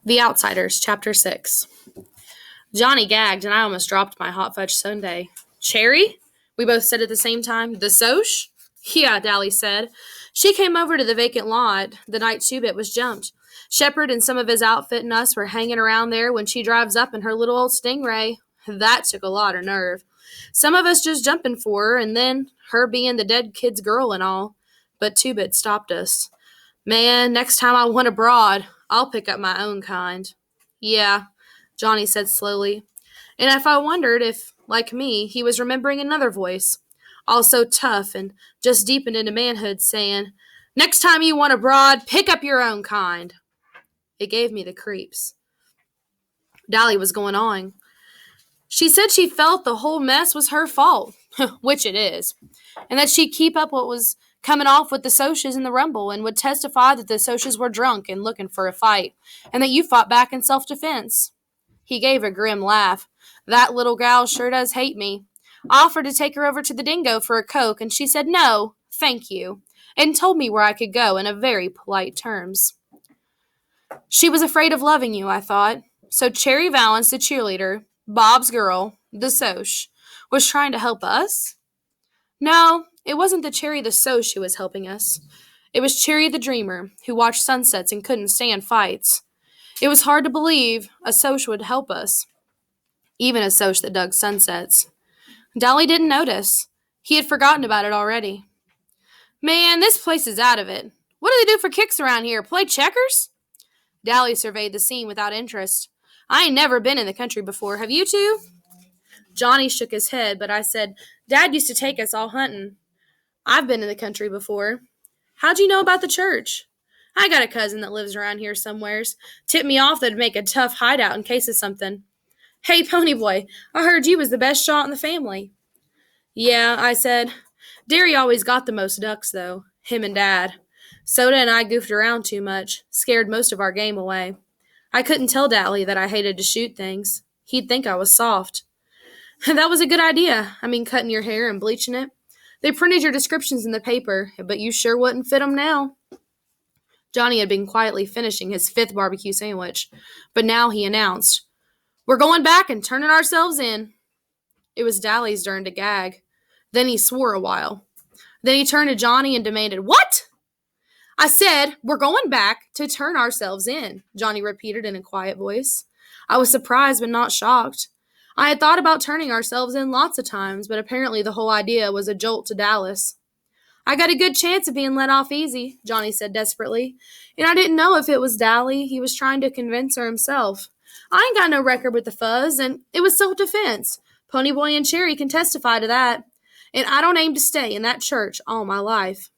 The Outsiders, Chapter 6. Johnny gagged, and I almost dropped my hot fudge sundae. Cherry? We both said at the same time. The Soch? Yeah, Dally said. She came over to the vacant lot the night Two-Bit was jumped. Shepard and some of his outfit and us were hanging around there when she drives up in her little old Stingray. That took a lot of nerve. Some of us just jumping for her, and then her being the dead kid's girl and all. But Two-Bit stopped us. Man, next time I want abroad, I'll pick up my own kind. Yeah, Johnny said slowly. And if I wondered if, like me, he was remembering another voice, also tough and just deepened into manhood, saying, Next time you want abroad, pick up your own kind. It gave me the creeps. Dally was going on. She said she felt the whole mess was her fault, which it is, and that she'd keep up what was coming off with the Soches in the Rumble and would testify that the Soches were drunk and looking for a fight, and that you fought back in self-defense. He gave a grim laugh. That little gal sure does hate me. I offered to take her over to the Dingo for a Coke, and she said no, thank you, and told me where I could go in a very polite terms. She was afraid of loving you, I thought. So Cherry Valance, the cheerleader, Bob's girl, the Soch, was trying to help us? No, it wasn't the Cherry the Soch who was helping us. It was Cherry the Dreamer, who watched sunsets and couldn't stand fights. It was hard to believe a Soch would help us, even a Soch that dug sunsets. Dally didn't notice. He had forgotten about it already. Man, this place is out of it. What do they do for kicks around here? Play checkers? Dally surveyed the scene without interest. I ain't never been in the country before. Have you two? Johnny shook his head, but I said, Dad used to take us all hunting. I've been in the country before. How'd you know about the church? I got a cousin that lives around here somewheres. Tipped me off that'd make a tough hideout in case of something. Hey, Ponyboy, I heard you was the best shot in the family. Yeah, I said. Derry always got the most ducks, though. Him and Dad. Soda and I goofed around too much. Scared most of our game away. I couldn't tell Dally that I hated to shoot things. He'd think I was soft. That was a good idea. I mean, cutting your hair and bleaching it. They printed your descriptions in the paper, but you sure wouldn't fit 'em now. Johnny had been quietly finishing his 5th barbecue sandwich, but now he announced, We're going back and turning ourselves in. It was Dally's turn to gag. Then he swore a while. Then he turned to Johnny and demanded, What? I said, we're going back to turn ourselves in, Johnny repeated in a quiet voice. I was surprised but not shocked. I had thought about turning ourselves in lots of times, but apparently the whole idea was a jolt to Dallas. I got a good chance of being let off easy, Johnny said desperately, and I didn't know if it was Dally he was trying to convince her himself. I ain't got no record with the fuzz, and it was self-defense. Ponyboy and Cherry can testify to that, and I don't aim to stay in that church all my life.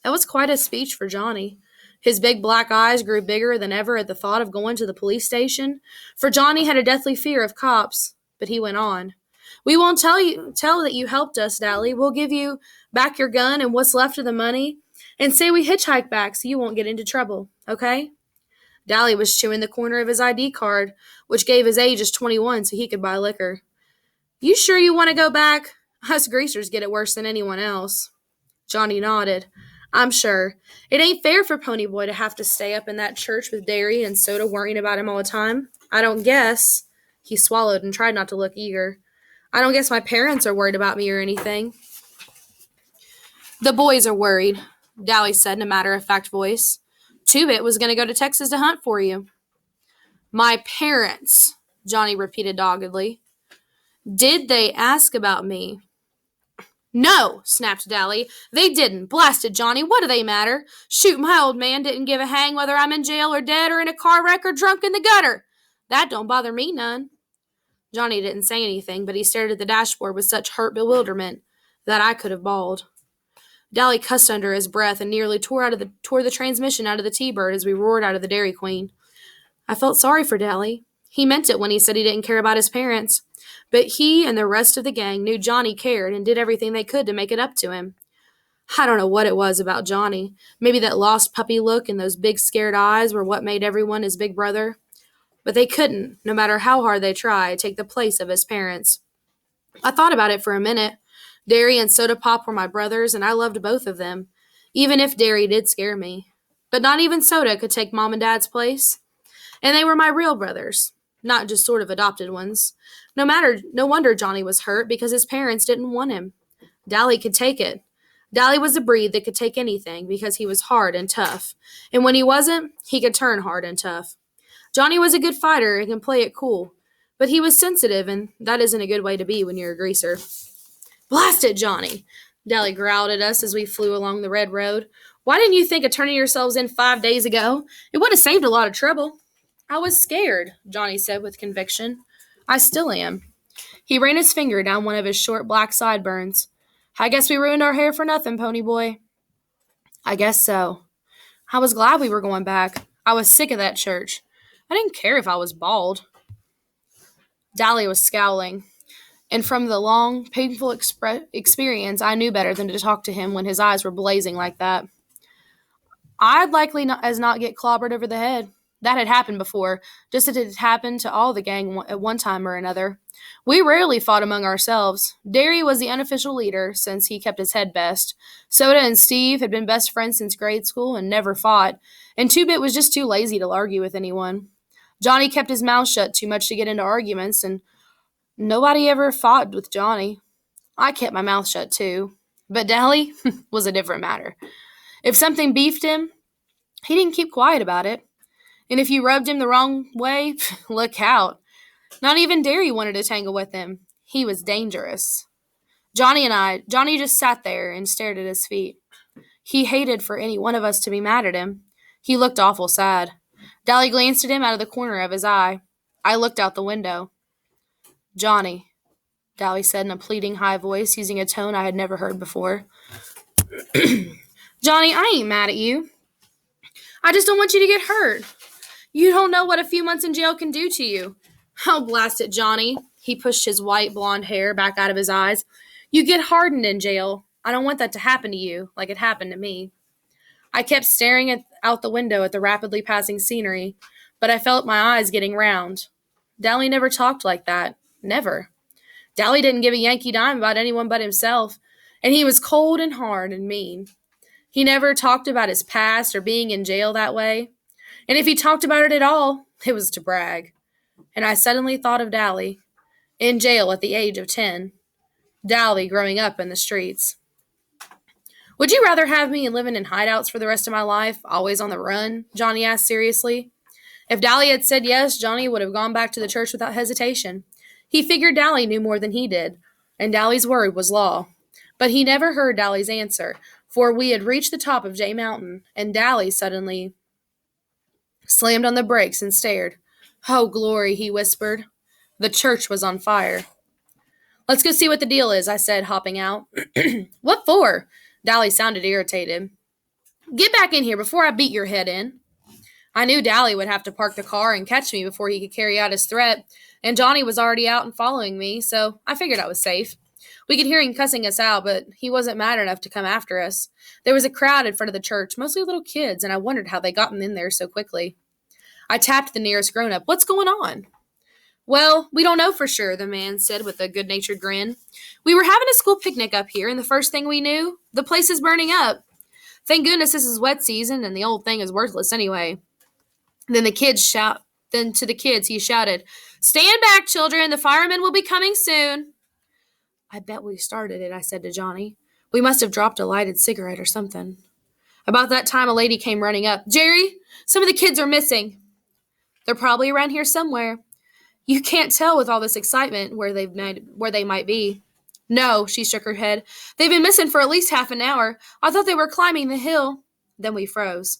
That was quite a speech for Johnny. His big black eyes grew bigger than ever at the thought of going to the police station, for Johnny had a deathly fear of cops, but he went on. We won't tell that you helped us, Dally. We'll give you back your gun and what's left of the money, and say we hitchhike back so you won't get into trouble, okay? Dally was chewing the corner of his ID card, which gave his age as 21 so he could buy liquor. You sure you want to go back? Us greasers get it worse than anyone else. Johnny nodded. I'm sure. It ain't fair for Ponyboy to have to stay up in that church with Derry and Soda worrying about him all the time. I don't guess. He swallowed and tried not to look eager. I don't guess my parents are worried about me or anything. The boys are worried, Dally said in a matter-of-fact voice. Two-Bit was going to go to Texas to hunt for you. My parents, Johnny repeated doggedly. Did they ask about me? No, snapped Dally. They didn't. Blasted Johnny, what do they matter? Shoot, my old man didn't give a hang whether I'm in jail or dead or in a car wreck or drunk in the gutter. That don't bother me none. Johnny didn't say anything, but he stared at the dashboard with such hurt bewilderment that I could have bawled. Dally cussed under his breath and nearly tore the transmission out of the T-Bird as we roared out of the Dairy Queen. I felt sorry for Dally. He meant it when he said he didn't care about his parents. But he and the rest of the gang knew Johnny cared and did everything they could to make it up to him. I don't know what it was about Johnny. Maybe that lost puppy look and those big scared eyes were what made everyone his big brother. But they couldn't, no matter how hard they tried, take the place of his parents. I thought about it for a minute. Derry and Soda Pop were my brothers, and I loved both of them, even if Derry did scare me. But not even Soda could take Mom and Dad's place. And they were my real brothers, not just sort of adopted ones. No wonder Johnny was hurt because his parents didn't want him. Dally could take it. Dally was a breed that could take anything because he was hard and tough. And when he wasn't, he could turn hard and tough. Johnny was a good fighter and can play it cool, but he was sensitive, and that isn't a good way to be when you're a greaser. Blast it, Johnny! Dally growled at us as we flew along the red road. Why didn't you think of turning yourselves in 5 days ago? It would have saved a lot of trouble. I was scared, Johnny said with conviction. I still am. He ran his finger down one of his short black sideburns. I guess we ruined our hair for nothing, Pony Boy. I guess so. I was glad we were going back. I was sick of that church. I didn't care if I was bald. Dally was scowling, and from the long, painful experience, I knew better than to talk to him when his eyes were blazing like that. I'd likely not, as not get clobbered over the head. That had happened before, just as it had happened to all the gang at one time or another. We rarely fought among ourselves. Derry was the unofficial leader, since he kept his head best. Soda and Steve had been best friends since grade school and never fought, and Two-Bit was just too lazy to argue with anyone. Johnny kept his mouth shut too much to get into arguments, and nobody ever fought with Johnny. I kept my mouth shut too. But Dally was a different matter. If something beefed him, he didn't keep quiet about it. And if you rubbed him the wrong way, look out. Not even Derry wanted to tangle with him. He was dangerous. Johnny just sat there and stared at his feet. He hated for any one of us to be mad at him. He looked awful sad. Dally glanced at him out of the corner of his eye. I looked out the window. Johnny, Dally said in a pleading high voice, using a tone I had never heard before. Johnny, I ain't mad at you. I just don't want you to get hurt. You don't know what a few months in jail can do to you. Oh, blast it, Johnny. He pushed his white blonde hair back out of his eyes. You get hardened in jail. I don't want that to happen to you like it happened to me. I kept staring out the window at the rapidly passing scenery, but I felt my eyes getting round. Dally never talked like that. Never. Dally didn't give a Yankee dime about anyone but himself, and he was cold and hard and mean. He never talked about his past or being in jail that way. And if he talked about it at all, it was to brag. And I suddenly thought of Dally, in jail at the age of 10. Dally growing up in the streets. Would you rather have me living in hideouts for the rest of my life, always on the run? Johnny asked seriously. If Dally had said yes, Johnny would have gone back to the church without hesitation. He figured Dally knew more than he did, and Dally's word was law. But he never heard Dally's answer, for we had reached the top of Jay Mountain, and Dally suddenly slammed on the brakes and stared. Oh, glory, he whispered. The church was on fire. Let's go see what the deal is, I said, hopping out. What for? Dally sounded irritated. Get back in here before I beat your head in. I knew Dally would have to park the car and catch me before he could carry out his threat, and Johnny was already out and following me, so I figured I was safe. We could hear him cussing us out, but he wasn't mad enough to come after us. There was a crowd in front of the church, mostly little kids, and I wondered how they gotten in there so quickly. I tapped the nearest grown-up. What's going on? Well, we don't know for sure, the man said with a good-natured grin. We were having a school picnic up here, and the first thing we knew, the place is burning up. Thank goodness this is wet season, and the old thing is worthless anyway. Then to the kids, he shouted, Stand back, children. The firemen will be coming soon. I bet we started it, I said to Johnny. We must have dropped a lighted cigarette or something. About that time, a lady came running up. Jerry, some of the kids are missing. They're probably around here somewhere. You can't tell with all this excitement where they might be. No, she shook her head. They've been missing for at least half an hour. I thought they were climbing the hill. Then we froze.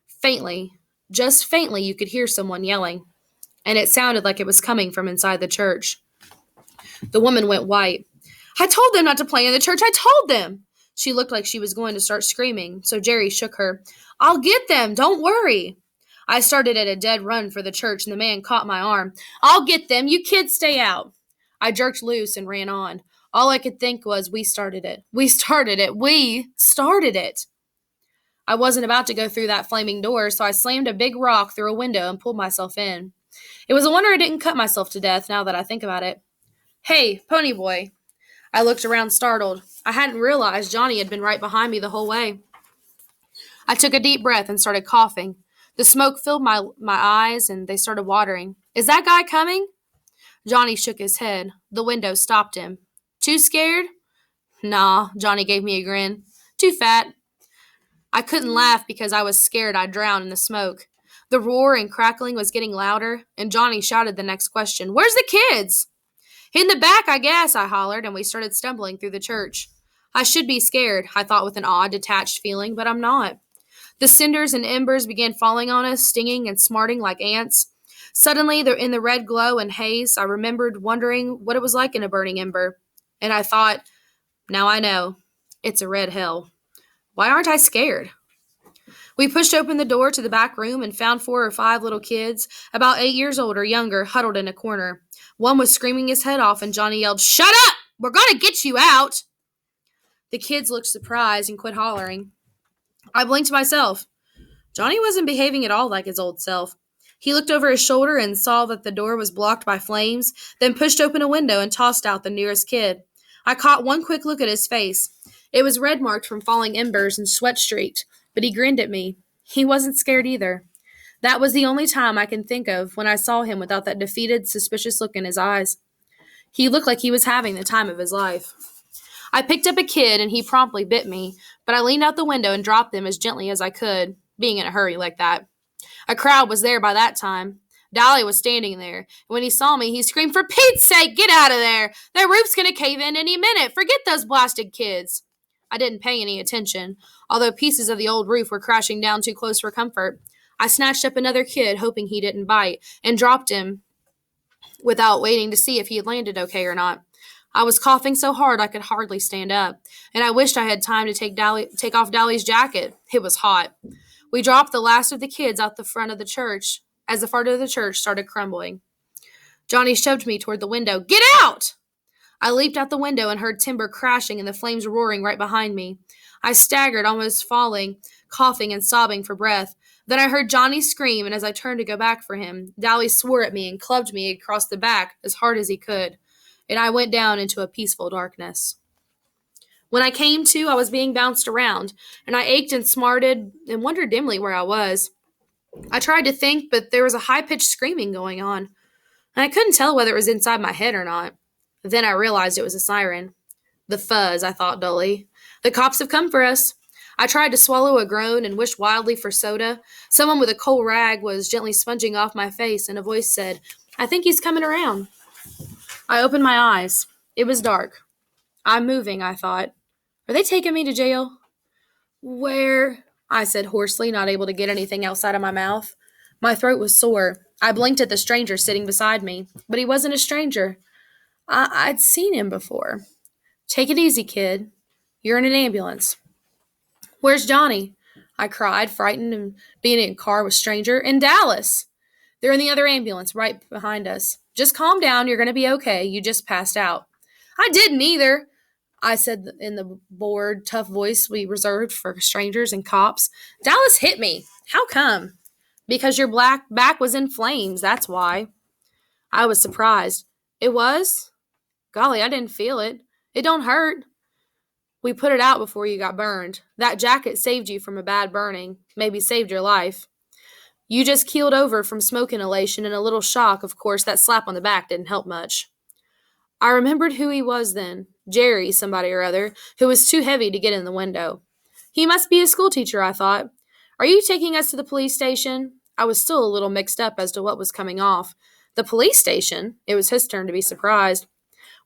Faintly, just faintly, you could hear someone yelling, and it sounded like it was coming from inside the church. The woman went white. I told them not to play in the church. I told them. She looked like she was going to start screaming, so Jerry shook her. I'll get them. Don't worry. I started at a dead run for the church, and the man caught my arm. I'll get them. You kids stay out. I jerked loose and ran on. All I could think was, we started it. We started it. We started it. I wasn't about to go through that flaming door, so I slammed a big rock through a window and pulled myself in. It was a wonder I didn't cut myself to death now that I think about it. Hey, Pony Boy. I looked around startled. I hadn't realized Johnny had been right behind me the whole way. I took a deep breath and started coughing. The smoke filled my eyes and they started watering. Is that guy coming? Johnny shook his head. The window stopped him. Too scared? Nah, Johnny gave me a grin. Too fat. I couldn't laugh because I was scared I'd drown in the smoke. The roar and crackling was getting louder, and Johnny shouted the next question. Where's the kids? In the back, I guess, I hollered, and we started stumbling through the church. I should be scared, I thought with an odd, detached feeling, but I'm not. The cinders and embers began falling on us, stinging and smarting like ants. Suddenly, in the red glow and haze, I remembered wondering what it was like in a burning ember. And I thought, now I know. It's a red hell. Why aren't I scared? We pushed open the door to the back room and found 4 or 5 little kids, about 8 years old or younger, huddled in a corner. One was screaming his head off, and Johnny yelled, Shut up! We're going to get you out! The kids looked surprised and quit hollering. I blinked myself. Johnny wasn't behaving at all like his old self. He looked over his shoulder and saw that the door was blocked by flames, then pushed open a window and tossed out the nearest kid. I caught one quick look at his face. It was red-marked from falling embers and sweat-streaked, but he grinned at me. He wasn't scared either. That was the only time I can think of when I saw him without that defeated, suspicious look in his eyes. He looked like he was having the time of his life. I picked up a kid, and he promptly bit me, but I leaned out the window and dropped him as gently as I could, being in a hurry like that. A crowd was there by that time. Dolly was standing there, and when he saw me, he screamed, For Pete's sake, get out of there! That roof's going to cave in any minute! Forget those blasted kids! I didn't pay any attention, although pieces of the old roof were crashing down too close for comfort. I snatched up another kid, hoping he didn't bite, and dropped him without waiting to see if he had landed okay or not. I was coughing so hard I could hardly stand up, and I wished I had time to take off Dolly's jacket. It was hot. We dropped the last of the kids out the front of the church as the front of the church started crumbling. Johnny shoved me toward the window. Get out! I leaped out the window and heard timber crashing and the flames roaring right behind me. I staggered, almost falling, coughing and sobbing for breath. Then I heard Johnny scream, and as I turned to go back for him, Dolly swore at me and clubbed me across the back as hard as he could, and I went down into a peaceful darkness. When I came to, I was being bounced around, and I ached and smarted and wondered dimly where I was. I tried to think, but there was a high-pitched screaming going on, and I couldn't tell whether it was inside my head or not. Then I realized it was a siren. The fuzz, I thought dully. The cops have come for us. I tried to swallow a groan and wished wildly for soda. Someone with a coal rag was gently sponging off my face, and a voice said, I think he's coming around. I opened my eyes. It was dark. I'm moving, I thought. Are they taking me to jail? Where? I said hoarsely, not able to get anything else out of my mouth. My throat was sore. I blinked at the stranger sitting beside me, but he wasn't a stranger. I'd seen him before. Take it easy, kid. You're in an ambulance. Where's Johnny? I cried, frightened and being in a car with a stranger. In Dallas. They're in the other ambulance right behind us. Just calm down. You're going to be okay. You just passed out. I didn't either, I said in the bored, tough voice we reserved for strangers and cops. Dallas hit me. How come? Because your black back was in flames, that's why. I was surprised. It was? Golly, I didn't feel it. It don't hurt. We put it out before you got burned. That jacket saved you from a bad burning. Maybe saved your life. You just keeled over from smoke inhalation and a little shock. Of course, that slap on the back didn't help much. I remembered who he was then. Jerry, somebody or other, who was too heavy to get in the window. He must be a schoolteacher, I thought. Are you taking us to the police station? I was still a little mixed up as to what was coming off. The police station? It was his turn to be surprised.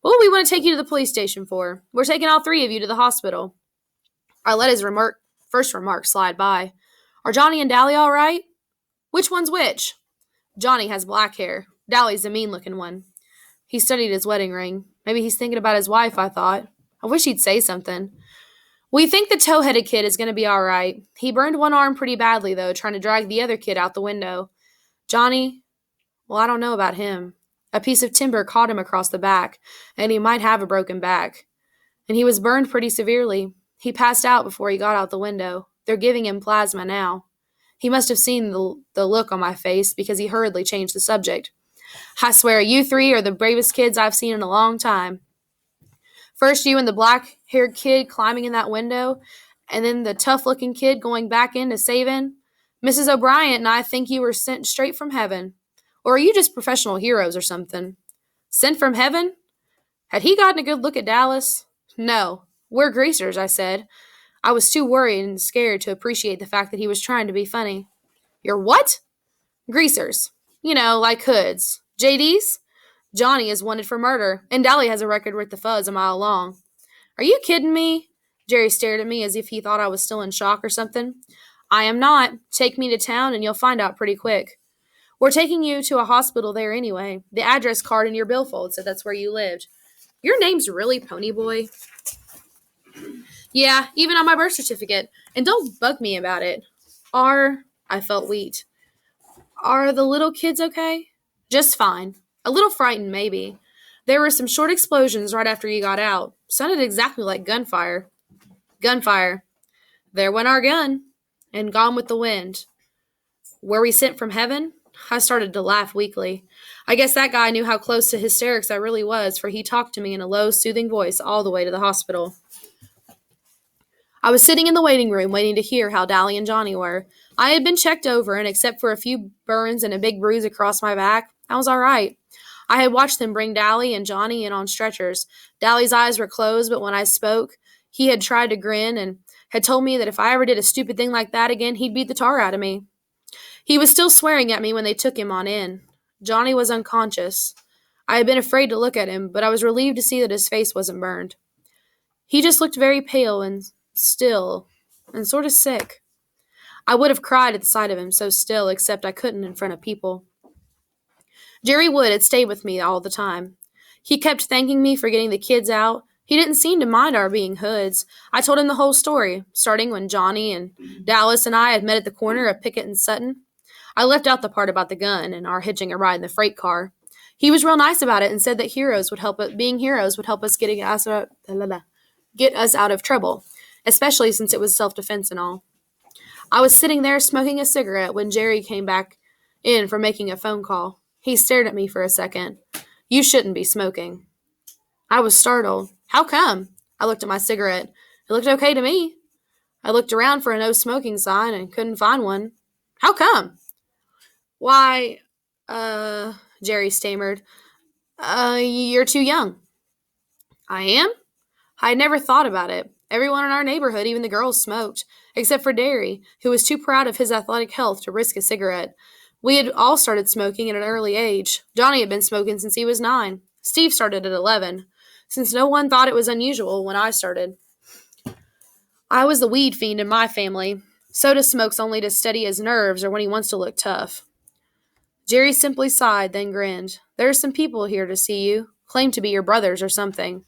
What do we want to take you to the police station for? We're taking all 3 of you to the hospital. I let his first remark slide by. Are Johnny and Dolly all right? Which one's which? Johnny has black hair. Dolly's a mean-looking one. He studied his wedding ring. Maybe he's thinking about his wife, I thought. I wish he'd say something. We think the tow-headed kid is going to be all right. He burned one arm pretty badly, though, trying to drag the other kid out the window. Johnny, well, I don't know about him. A piece of timber caught him across the back, and he might have a broken back. And he was burned pretty severely. He passed out before he got out the window. They're giving him plasma now. He must have seen the look on my face because he hurriedly changed the subject. I swear, you 3 are the bravest kids I've seen in a long time. First you and the black-haired kid climbing in that window, and then the tough-looking kid going back in to save him. Mrs. O'Brien and I think you were sent straight from heaven. Or are you just professional heroes or something? Sent from heaven? Had he gotten a good look at Dallas? No. We're greasers, I said. I was too worried and scared to appreciate the fact that he was trying to be funny. You're what? Greasers. You know, like hoods. JDs? Johnny is wanted for murder, and Dally has a record with the fuzz a mile long. Are you kidding me? Jerry stared at me as if he thought I was still in shock or something. I am not. Take me to town and you'll find out pretty quick. We're taking you to a hospital there anyway. The address card in your billfold said that's where you lived. Your name's really Ponyboy? Yeah, even on my birth certificate. And don't bug me about it. I felt wheat. Are the little kids okay? Just fine. A little frightened, maybe. There were some short explosions right after you got out. Sounded exactly like gunfire. Gunfire. There went our gun. And gone with the wind. Were we sent from heaven? I started to laugh weakly. I guess that guy knew how close to hysterics I really was, for he talked to me in a low, soothing voice all the way to the hospital. I was sitting in the waiting room waiting to hear how Dally and Johnny were. I had been checked over, and except for a few burns and a big bruise across my back, I was all right. I had watched them bring Dally and Johnny in on stretchers. Dally's eyes were closed, but when I spoke, he had tried to grin and had told me that if I ever did a stupid thing like that again, he'd beat the tar out of me. He was still swearing at me when they took him on in. Johnny was unconscious. I had been afraid to look at him, but I was relieved to see that his face wasn't burned. He just looked very pale and still, and sort of sick. I would have cried at the sight of him so still, except I couldn't in front of people. Jerry Wood had stayed with me all the time. He kept thanking me for getting the kids out. He didn't seem to mind our being hoods. I told him the whole story, starting when Johnny and Dallas and I had met at the corner of Pickett and Sutton. I left out the part about the gun and our hitching a ride in the freight car. He was real nice about it and said that being heroes would help us get us out of trouble, especially since it was self-defense and all. I was sitting there smoking a cigarette when Jerry came back in from making a phone call. He stared at me for a second. You shouldn't be smoking. I was startled. How come? I looked at my cigarette. It looked okay to me. I looked around for a no smoking sign and couldn't find one. How come? Why, Jerry stammered. You're too young. I am? I had never thought about it. Everyone in our neighborhood, even the girls, smoked, except for Derry, who was too proud of his athletic health to risk a cigarette. We had all started smoking at an early age. Johnny had been smoking since he was 9. Steve started at 11, since no one thought it was unusual when I started. I was the weed fiend in my family. Soda smokes only to steady his nerves or when he wants to look tough. Jerry simply sighed, then grinned. There are some people here to see you. Claim to be your brothers or something.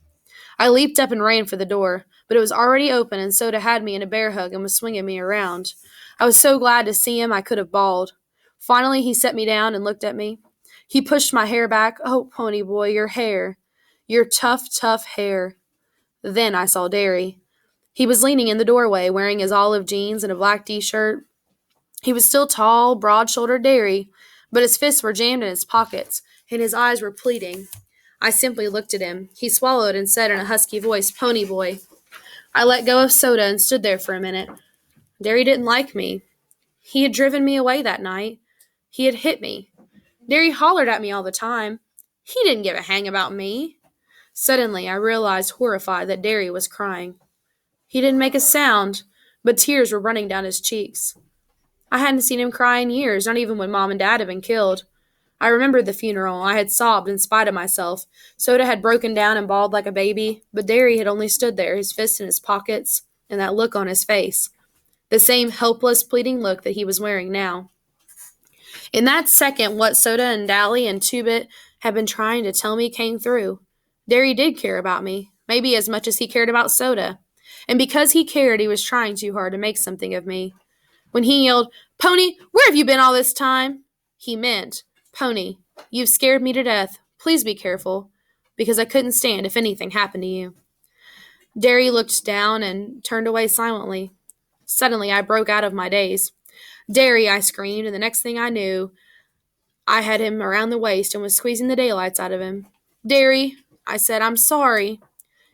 I leaped up and ran for the door, but it was already open and Soda had me in a bear hug and was swinging me around. I was so glad to see him I could have bawled. Finally, he set me down and looked at me. He pushed my hair back. Oh, Pony Boy, your hair. Your tough, tough hair. Then I saw Derry. He was leaning in the doorway, wearing his olive jeans and a black t-shirt. He was still tall, broad-shouldered Derry, but his fists were jammed in his pockets, and his eyes were pleading. I simply looked at him. He swallowed and said in a husky voice, Pony Boy. I let go of Soda and stood there for a minute. Derry didn't like me. He had driven me away that night. He had hit me. Derry hollered at me all the time. He didn't give a hang about me. Suddenly, I realized, horrified, that Derry was crying. He didn't make a sound, but tears were running down his cheeks. I hadn't seen him cry in years, not even when Mom and Dad had been killed. I remembered the funeral. I had sobbed in spite of myself. Soda had broken down and bawled like a baby, but Derry had only stood there, his fists in his pockets, and that look on his face. The same helpless, pleading look that he was wearing now. In that second, what Soda and Dally and Two-Bit had been trying to tell me came through. Derry did care about me, maybe as much as he cared about Soda. And because he cared, he was trying too hard to make something of me. When he yelled, Pony, where have you been all this time? He meant, Pony, you've scared me to death. Please be careful, because I couldn't stand if anything happened to you. Derry looked down and turned away silently. Suddenly, I broke out of my daze. Derry, I screamed, and the next thing I knew, I had him around the waist and was squeezing the daylights out of him. Derry, I said, I'm sorry.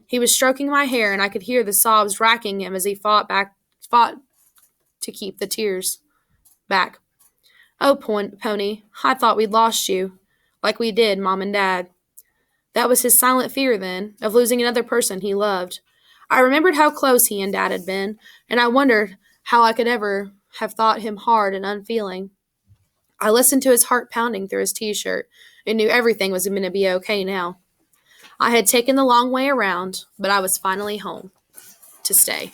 He was stroking my hair, and I could hear the sobs racking him as he fought to keep the tears. Back. Oh, Pony, I thought we'd lost you. Like we did, Mom and Dad. That was his silent fear, then, of losing another person he loved. I remembered how close he and Dad had been, and I wondered how I could ever have thought him hard and unfeeling. I listened to his heart pounding through his t-shirt and knew everything was going to be okay now. I had taken the long way around, but I was finally home to stay.